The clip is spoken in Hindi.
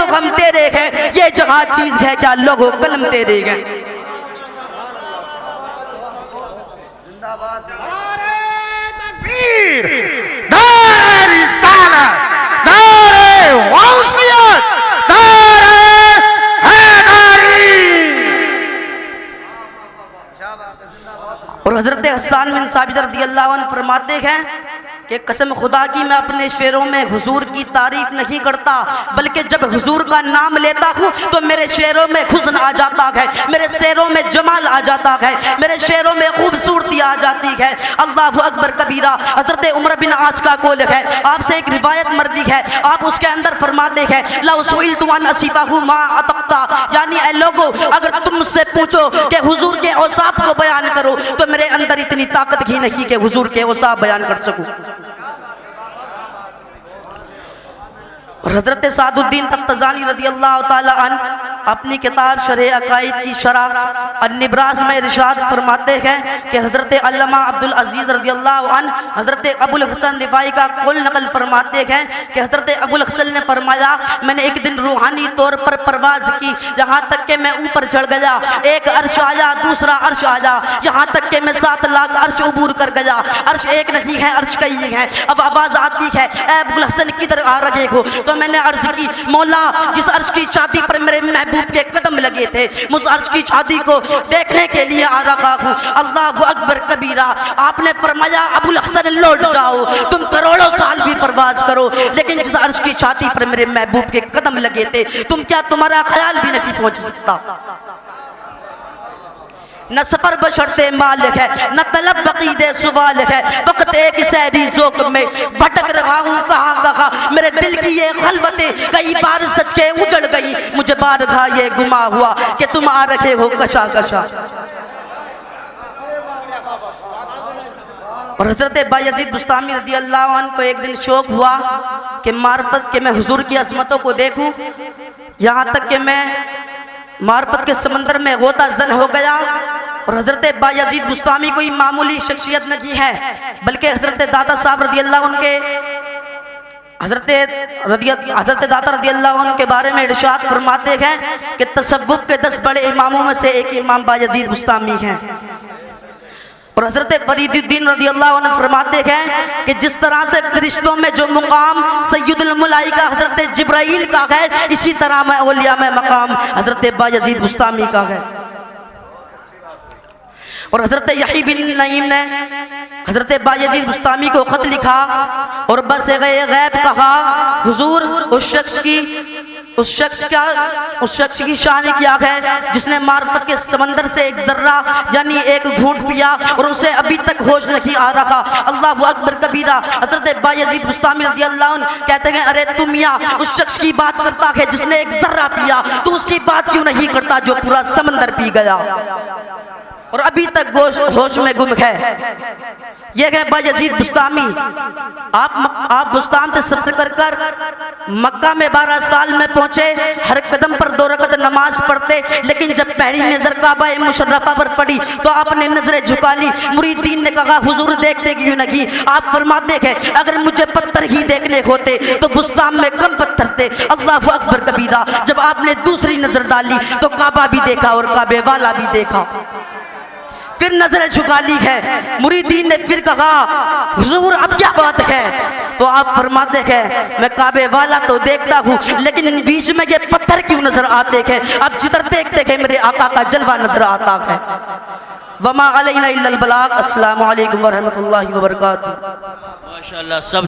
तो गम तेरे हैं, ये जगह चीज है क्या लोगों कलम तेरे हैं। और हजरत हसन बिन साबित रज़ियल्लाहु अन्हु फरमाते हैं कि कसम खुदा की मैं अपने शेरों में हुजूर की तारीफ नहीं करता, बल्कि जब हुजूर का नाम लेता हूँ तो मेरे शेरों में हुस्न आ जाता है, मेरे शेरों में जमाल आ जाता है, मेरे शेरों में खूबसूरती आ जाती है। अल्लाह अकबर कबीरा। हजरत उमर बिन आस का कौल है, आपसे एक रिवायत मर्दी है, आप उसके अंदर फरमाते हैं लौ सुइलतु अन असिफहु मा अतक़ता, यानी ऐ लोगो अगर तुम मुझसे पूछो कि हुजूर के औसाफ को बयान करो तो मेरे अंदर इतनी ताकत ही नहीं कि हुजूर के औसाफ बयान कर सकूं। और हजरत सादुद्दीन तख्तज़ानी रज़ियल्लाहु ताला अन्हु अपनी किताब शरह अकाइद की शरह अन-निब्रास में इरशाद फरमाते हैं कि हजरत अल्लामा अब्दुल अजीज रज़ियल्लाहु अन्हु हजरत अबुल हसन रिफाई का कुल नकल फरमाते हैं कि हजरत अबुल हसन ने फरमाया मैंने एक दिन रूहानी तौर पर परवाज की, यहाँ तक कि मैं ऊपर चढ़ गया, एक अर्श आया, दूसरा अर्श आया, यहाँ तक कि मैं 7 लाख अर्श उबूर कर गया। अर्श एक नहीं है, अर्श कई है। अब आवाज आती है ऐ अबुल हसन किधर आ रहे हो? तो मैंने अर्ज की मौला जिस अर्श की छाती पर मेरे महबूब के कदम लगे थे उस अर्श की छाती को देखने के लिए आ रहा हूँ। अल्लाह अकबर कबीरा। आपने फरमाया अबुल हसन लौट जाओ, तुम करोड़ों साल भी परवाज करो, लेकिन जिस अर्श की छाती पर मेरे महबूब के कदम लगे थे तुम क्या तुम्हारा ख्याल भी नहीं पहुंच सकता। न सफर बशर्ते मालिक है, न तलब बकीदे सवाल है, वक्त एक सहरी ज़ोक़ में भटक रहा हूँ कहाँ कहाँ, मेरे दिल की ये खलवतें कई बार सच के उजड़ गई, मुझे बारगाह ये गुमा हुआ कि तुम आ रखे हो कशा कशा। और हजरत बायजीद बुस्तामी रज़ियल्लाहु अन्हु को एक दिन शौक हुआ कि मार्फत के मैं हुजूर की अज़मतों को देखूं, यहाँ तक कि मैं मार्फत के समंदर में गोता जन हो गया। और हजरत बायजीद बुस्तामी कोई मामूली शख्सियत नहीं है, बल्कि हजरत दाता साहब रज़ियल्लाहु अन्हु के हजरत दाता रज़ियल्लाहु अन्हु के बारे में इरशाद फरमाते हैं कि तसव्वुफ के 10 बड़े इमामों में से एक इमाम बायजीद बुस्तामी हैं। और हजरत फरीदुद्दीन रज़ियल्लाहु अन्हु फरमाते हैं कि जिस तरह से फरिश्तों में जो मुकाम सैयदुल मलाइका हजरत जिब्राइल का है, इसी तरह में औलिया में मकाम हजरत बायजीद बुस्तामी का है। और हजरत यही बिन नईम ने हजरत बायजीद बुस्तामी को खत लिखा और बस गैब कहा हुजूर उस शख्स की शान क्या है जिसने मार्फत के समंदर से एक जर्रा यानी एक घूंट पिया और उसे अभी तक होश नहीं आ रहा। अल्लाह अकबर कबीरा। हजरत बायजीद बुस्तामी रज़ियल्लाहु अन्हु कहते हैं अरे तुम या उस शख्स की बात करता है जिसने एक जर्रा पिया, तू उसकी बात क्यों नहीं करता जो पूरा समंदर पी गया और अभी तक होश में गुम है। यह है बायजीद बुस्तामी। आप बुस्तान से सफर कर कर मक्का में 12 साल में पहुंचे, हर कदम पर 2 रकत नमाज पढ़ते, लेकिन जब पहली नजर काबा मुशर्रफा पर पड़ी तो आपने नजरें झुका ली। मुरीदीन ने कहा हुजूर देखते क्यों नहीं? आप फरमाते हैं अगर मुझे पत्थर ही देखने होते तो बुस्तान में कम पत्थर थे। अल्लाह अकबर कबीरा। जब आपने दूसरी नजर डाली तो काबा भी देखा और काबे वाला भी देखा, फिर नजरें झुका ली है। मुरीदीन ने फिर कहा हुजूर अब क्या बात है? तो आप फरमाते हैं मैं काबे वाला तो देखता हूँ, लेकिन बीच में ये पत्थर क्यों नजर आते हैं? अब जिधर देखते हैं मेरे आका का जलवा नजर आता है। वमा अलैना इल्लल बलाग। अस्सलामु अलैकुम व रहमतुल्लाहि व बरकातुहू। माशाअल्लाह सब